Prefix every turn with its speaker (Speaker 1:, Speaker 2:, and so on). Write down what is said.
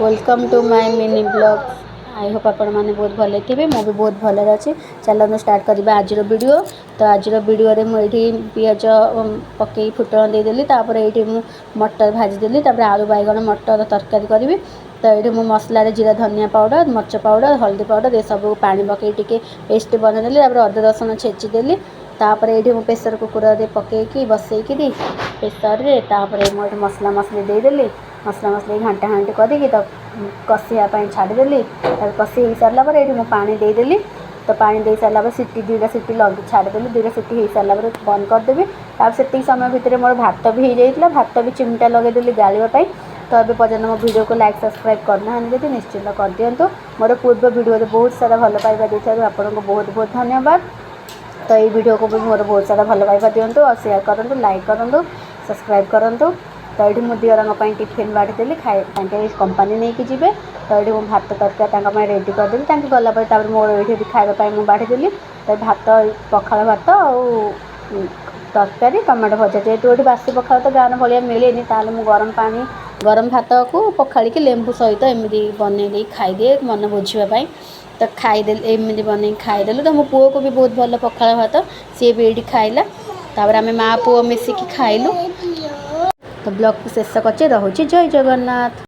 Speaker 1: Welcome to my mini blog. I hope आपण मैंने बहुत भले थे मु भी बहुत भले अच्छे। चलो स्टार्ट करवा आज वीडियो। तो आज वीडियो रे मुझे पिज पकई फुटण देदेली ये मटर भाजीदेली आलू बैगण मटर तरकारी करी। तो ये मुझे मसला जीरा धनिया पाउडर मर्च पाउडर हल्दी पाउडर ये सब पानी पकई टी पेस्ट बनईदेली अदा रसुण छेचिदेली। तापर ये मुझे प्रेसर कुकर पकईकी बसईकि प्रेसर रे मुझे मसला मसली देदेली। मसला मसली घाटा घाटी करके तो कषापी छाड़देली। कषि हो सारा पर ये पानी देदेली। तो पानी दे सारा सीटी दुईटा सीटी लगे छाड़देली। दुईटा सीटी हो सारा बंद करदेवी। से समय भितर मोर भात भी हो जाता भात भी चिमटा लगेदेली गाड़ापी। तो ये पर्यटन मो वीडियो को लाइक सब्सक्राइब करना जब निश्चिंत कर दिंतु। मोर पूर्व वीडियो बहुत सारा भल पाइबा देता आपको बहुत बहुत धन्यवाद। तो ये वीडियो को भी मोर बहुत सारा भल पाइबा दिंतु और शेयर करूँ लाइक करूँ सब्सक्राइब करूँ। तो ये मुझे दिअर टिफिन बाढ़ीदेली खाए कंपानी नहीं कि जी। तो ये मुझे भात तरकारी रेडी करदेली गलापर मोर ये खावाई मुझे बाढ़ीदेली। तो भात पखाड़ भात और तरकारी टमाटो भजा जेहतु ये बासी पखाड़ तो गाँव भाया मिले मुझे गरम पानी गरम भात को पखाड़ी लेंबू सहित एमती बनई खाईदिए मन बुझापी। तो खाईदे एमती बन खाईदेलु। तो मो पुओ को भी बहुत भल पखाड़ भात सी भी ये खाइला। तापर आम माँ पुओ मिसिकी खाइलु। तो ब्लॉग को शेष कर रहुछि। जय जगन्नाथ।